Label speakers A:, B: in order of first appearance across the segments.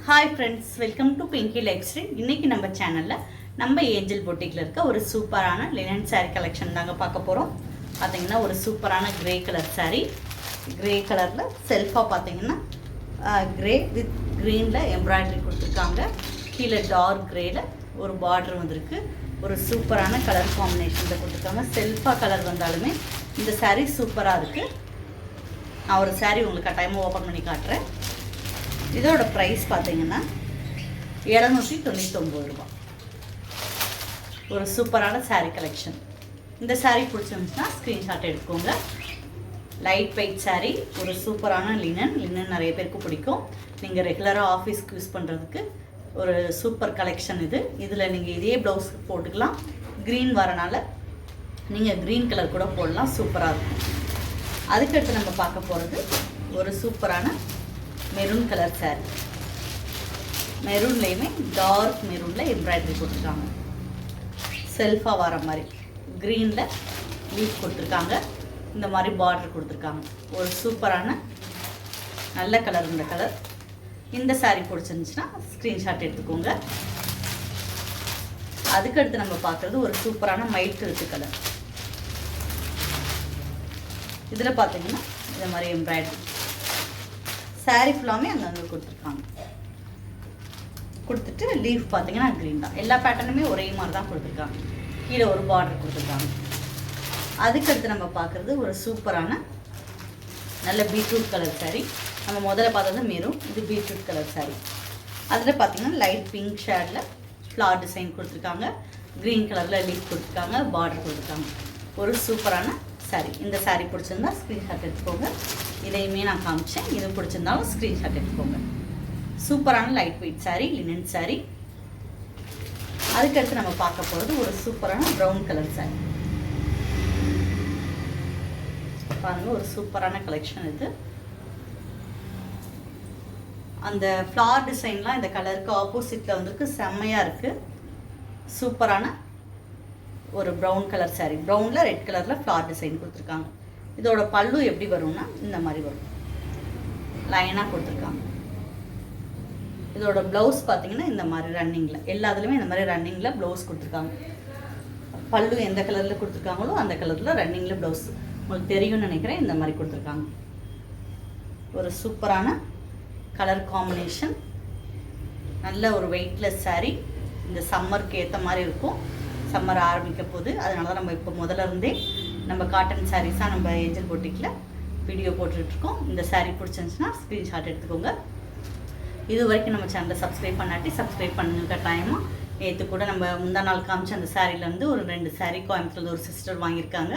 A: Hi friends, welcome to Pinki life style. இன்றைக்கி நம்ம சேனலில் நம்ம ஏஞ்சல் பொட்டிக்கில் இருக்க ஒரு சூப்பரான லினன் சாரீ கலெக்ஷன் தாங்க பார்க்க போகிறோம். பார்த்திங்கன்னா ஒரு சூப்பரான கிரே கலர் சாரீ, கிரே கலரில் செல்ஃபாக பார்த்திங்கன்னா கிரே வித் க்ரீனில் எம்ப்ராய்டரி கொடுத்துருக்காங்க. கீழே டார்க் கிரேயில் ஒரு பார்டர் வந்திருக்கு. ஒரு சூப்பரான கலர் காம்பினேஷனில் கொடுத்துருக்காங்க. செல்ஃபாக கலர் வந்தாலுமே இந்த சாரீ சூப்பராக இருக்குது. நான் ஒரு சாரீ உங்களுக்கு கட்டாயமாக ஓப்பன் பண்ணி காட்டுறேன். இதோட ப்ரைஸ் பார்த்தீங்கன்னா 799 ரூபா. ஒரு சூப்பரான சாரீ கலெக்ஷன். இந்த சாரீ பிடிச்சிருந்துச்சுன்னா ஸ்க்ரீன்ஷாட் எடுத்துக்கோங்க. லைட் வெயிட் சாரீ, ஒரு சூப்பரான லினன் நிறைய பேருக்கு பிடிக்கும். நீங்கள் ரெகுலராக ஆஃபீஸ்க்கு யூஸ் பண்ணுறதுக்கு ஒரு சூப்பர் கலெக்ஷன் இது. இதில் நீங்கள் இதே ப்ளவுஸ் போட்டுக்கலாம். க்ரீன் வரனால நீங்கள் க்ரீன் கலர் கூட போடலாம், சூப்பராக இருக்கும். அதுக்கடுத்து நம்ம பார்க்க போகிறது ஒரு சூப்பரான மெரூன் கலர் சாரீ. மெரூன்லேயுமே டார்க் மெரூனில் எம்ப்ராய்டரி கொடுத்துருக்காங்க. செல்ஃபாக வர மாதிரி க்ரீனில் லீஃப் கொடுத்துருக்காங்க. இந்த மாதிரி பார்டர் கொடுத்துருக்காங்க. ஒரு சூப்பரான நல்ல கலர். இந்த கலர் இந்த சாரீ பிடிச்சிருந்துச்சுன்னா ஸ்க்ரீன்ஷாட் எடுத்துக்கோங்க. அதுக்கடுத்து நம்ம பார்க்குறது ஒரு சூப்பரான மைட் கருத்து கலர். இதில் பார்த்தீங்கன்னா இந்த மாதிரி எம்ப்ராய்டரி சாரீ ஃபுல்லாமே அங்கங்கே கொடுத்துருக்காங்க. கொடுத்துட்டு லீஃப் பார்த்தீங்கன்னா க்ரீன் தான். எல்லா பேட்டர்னுமே ஒரே மாதிரி தான் கொடுத்துருக்காங்க. கீழே ஒரு பார்டர் கொடுத்துருக்காங்க. அதுக்கடுத்து நம்ம பார்க்குறது ஒரு சூப்பரான நல்ல பீட்ரூட் கலர் சாரீ. நம்ம முதல்ல பார்த்தது மெரூன், இது பீட்ரூட் கலர் சாரீ. அதில் பார்த்தீங்கன்னா லைட் பிங்க் ஷேடில் ஃப்ளார் டிசைன் கொடுத்துருக்காங்க. க்ரீன் கலரில் லீஃப் கொடுத்துருக்காங்க, பார்டர் கொடுத்துருக்காங்க. ஒரு சூப்பரான சாரீ. இந்த சாரீ பிடிச்சிருந்தா ஸ்க்ரீன்ஷாட் எடுத்துக்கோங்க. இதையுமே நான் காமிச்சேன். இது பிடிச்சிருந்தாலும் ஸ்க்ரீன்ஷாட் எடுத்துக்கோங்க. சூப்பரான light weight sari, linen sari. அதுக்கடுத்து நம்ம பார்க்க போகிறது ஒரு சூப்பரான ப்ரௌன் கலர் சாரீ. பாருங்கள், ஒரு சூப்பரான கலெக்ஷன் இது. அந்த ஃப்ளார் டிசைன்லாம் இந்த கலருக்கு ஆப்போசிட்டில் வந்துருக்கு. செம்மையாக இருக்குது. சூப்பரான ஒரு ப்ரௌன் கலர் சாரீ. ப்ரௌனில் ரெட் கலரில் ஃப்ளார் டிசைன் கொடுத்துருக்காங்க. இதோட பல்லு எப்படி வரும்னா இந்த மாதிரி வரும், லைனாக கொடுத்துருக்காங்க. இதோட ப்ளவுஸ் பார்த்தீங்கன்னா இந்த மாதிரி ரன்னிங்கில், எல்லாத்துலேயுமே இந்த மாதிரி ரன்னிங்கில் ப்ளவுஸ் கொடுத்துருக்காங்க. பல்லு எந்த கலரில் கொடுத்துருக்காங்களோ அந்த கலரில் ரன்னிங்கில் ப்ளவுஸ் உங்களுக்கு தெரியும்னு நினைக்கிறேன். இந்த மாதிரி கொடுத்துருக்காங்க. ஒரு சூப்பரான கலர் காம்பினேஷன். நல்ல ஒரு வெயிட்லெஸ் சாரீ. இந்த சம்மருக்கு ஏற்ற மாதிரி இருக்கும். சம்மர் ஆரம்பிக்க போகுது. அதனால தான் நம்ம இப்போ முதல்ல இருந்தே நம்ம காட்டன் சாரீஸாக நம்ம ஏஞ்சல் பொட்டிக்கில் வீடியோ போட்டுட்ருக்கோம். இந்த சாரீ பிடிச்சிருந்துச்சுன்னா ஸ்க்ரீன்ஷாட் எடுத்துக்கோங்க. இது வரைக்கும் நம்ம சேனலை சப்ஸ்கிரைப் பண்ணாட்டி சப்ஸ்கிரைப் பண்ணுங்க கட்டாயமாக. நேற்று கூட நம்ம முந்தா நாள் காமிச்ச அந்த சாரீலேருந்து ஒரு 2 சாரீ கோயம்புத்தூரில் ஒரு சிஸ்டர் வாங்கியிருக்காங்க.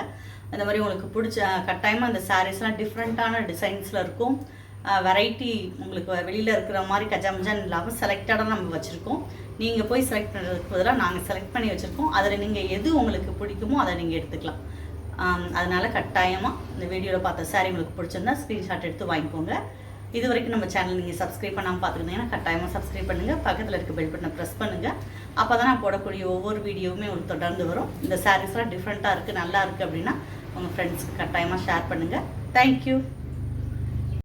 A: அந்த மாதிரி உங்களுக்கு பிடிச்ச கட்டாயமாக அந்த சாரீஸ்லாம் டிஃப்ரெண்ட்டான டிசைன்ஸில் இருக்கும். வெரைட்டி உங்களுக்கு வெளியில் இருக்கிற மாதிரி கஜாமஜான்னு இல்லாமல் செலக்டடாக நம்ம வச்சுருக்கோம். நீங்கள் போய் செலக்ட் பண்ணுறதுக்கு பதிலாக நாங்கள் செலக்ட் பண்ணி வச்சுருக்கோம். அதில் நீங்கள் எது உங்களுக்கு பிடிக்குமோ அதை நீங்கள் எடுத்துக்கலாம். அதனால் கட்டாயமாக இந்த வீடியோவில் பார்த்த சாரீ உங்களுக்கு பிடிச்சிருந்தா ஸ்க்ரீன்ஷாட் எடுத்து வாங்கிக்கோங்க. இது வரைக்கும் நம்ம சேனல் நீங்கள் சப்ஸ்கிரைப் பண்ணாமல் பார்த்துருந்தீங்கன்னா கட்டாயமாக சப்ஸ்கிரைப் பண்ணுங்கள். பக்கத்தில் இருக்க பெல் பட்டனை ப்ரெஸ் பண்ணுங்கள். அப்போ தான் நான் போடக்கூடிய ஒவ்வொரு வீடியோவுமே உங்களுக்கு தொடர்ந்து வரும். இந்த சாரீஸ்லாம் டிஃப்ரெண்ட்டாக இருக்குது, நல்லா இருக்குது அப்படின்னா உங்கள் ஃப்ரெண்ட்ஸ்க்கு கட்டாயமாக ஷேர் பண்ணுங்கள். தேங்க்யூ.